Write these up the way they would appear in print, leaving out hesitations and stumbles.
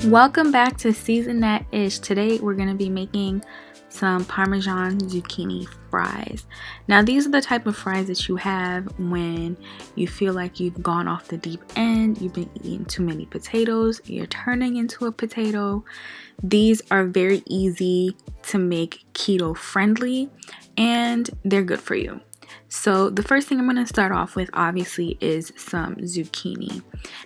Welcome back to Season That Ish. Today we're going to be making some Parmesan zucchini fries. Now these are the type of fries that you have when you feel like you've gone off the deep end, you've been eating too many potatoes, you're turning into a potato. These are very easy to make keto friendly and they're good for you. So the first thing I'm going to start off with obviously is some zucchini.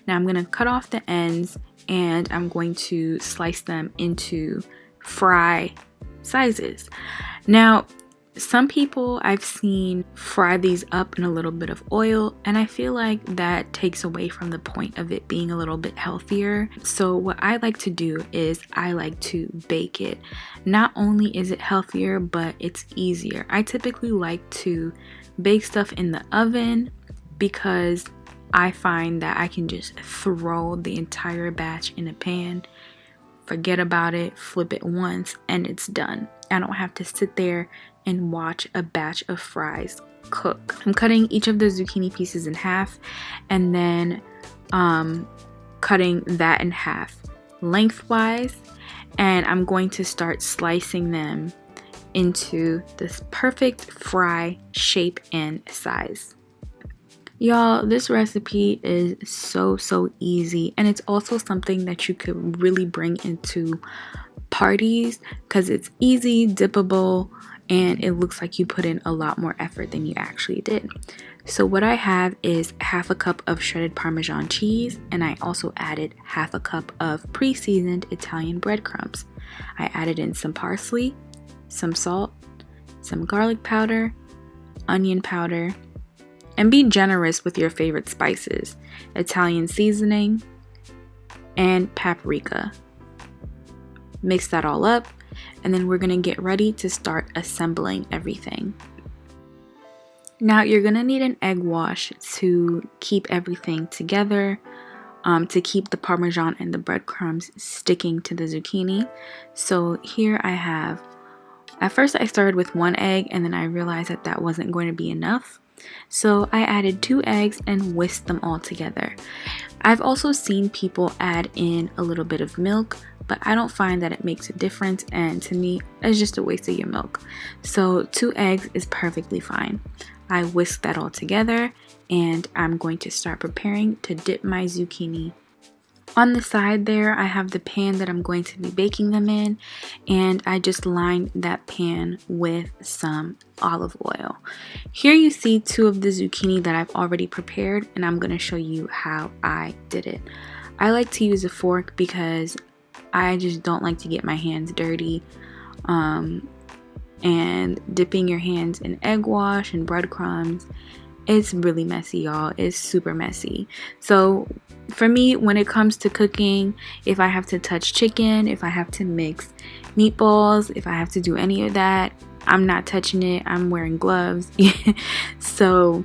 Now I'm going to cut off the ends and I'm going to slice them into fry sizes. Now, some people I've seen fry these up in a little bit of oil, and I feel like that takes away from the point of it being a little bit healthier. So what I like to do is I like to bake it. Not only is it healthier, but it's easier. I typically like to bake stuff in the oven because I find that I can just throw the entire batch in a pan, forget about it, flip it once, and it's done. I don't have to sit there and watch a batch of fries cook. I'm cutting each of the zucchini pieces in half and then cutting that in half lengthwise, and I'm going to start slicing them into this perfect fry shape and size. Y'all, this recipe is so easy, and it's also something that you could really bring into parties because it's easy, dippable, and it looks like you put in a lot more effort than you actually did. So what I have is half a cup of shredded Parmesan cheese, and I also added half a cup of pre-seasoned Italian breadcrumbs. I added in some parsley, some salt, some garlic powder, onion powder, and be generous with your favorite spices, Italian seasoning, and paprika. Mix that all up, and then we're gonna get ready to start assembling everything. Now you're gonna need an egg wash to keep everything together, to keep the Parmesan and the breadcrumbs sticking to the zucchini. So here I have, at first I started with one egg and then I realized that that wasn't going to be enough. So I added 2 eggs and whisked them all together. I've also seen people add in a little bit of milk, but I don't find that it makes a difference, and to me, it's just a waste of your milk. So 2 eggs is perfectly fine. I whisked that all together and I'm going to start preparing to dip my zucchini. On the side there, I have the pan that I'm going to be baking them in, and I just lined that pan with some olive oil. Here you see 2 of the zucchini that I've already prepared, and I'm going to show you how I did it. I like to use a fork because I just don't like to get my hands dirty, and dipping your hands in egg wash and breadcrumbs, it's really messy, y'all. It's super messy. So for me, when it comes to cooking, if I have to touch chicken, if I have to mix meatballs, if I have to do any of that, I'm not touching it. I'm wearing gloves. So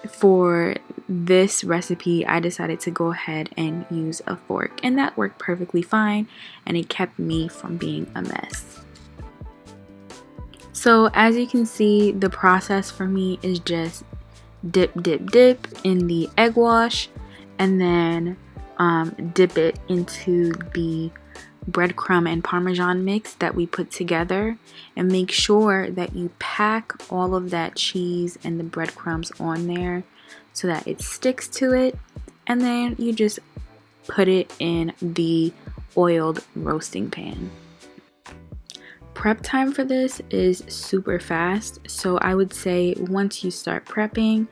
for this recipe, I decided to go ahead and use a fork, and that worked perfectly fine, and it kept me from being a mess. So as you can see, the process for me is just dip in the egg wash, and then dip it into the breadcrumb and Parmesan mix that we put together, and make sure that you pack all of that cheese and the breadcrumbs on there so that it sticks to it, and then you just put it in the oiled roasting pan. Prep time for this is super fast, so I would say once you start prepping,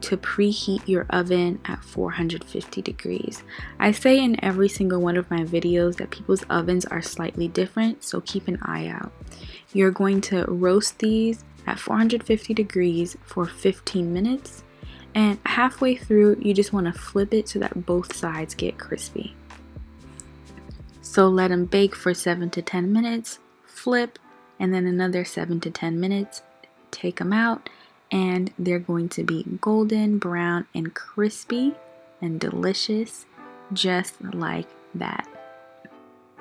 to preheat your oven at 450 degrees. I say in every single one of my videos that people's ovens are slightly different, so keep an eye out. You're going to roast these at 450 degrees for 15 minutes, and halfway through you just want to flip it so that both sides get crispy. So let them bake for 7 to 10 minutes. Flip, and then another 7 to 10 minutes, take them out, and they're going to be golden brown and crispy and delicious, just like that.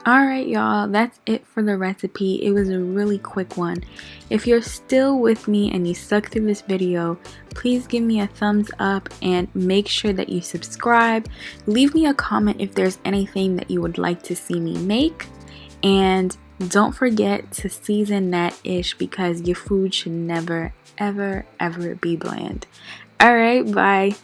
Alright, y'all, that's it for the recipe. It was a really quick one. If you're still with me and you stuck through this video, please give me a thumbs up and make sure that you subscribe. Leave me a comment if there's anything that you would like to see me make. And don't forget to season that ish because your food should never, ever, ever be bland. Alright, bye.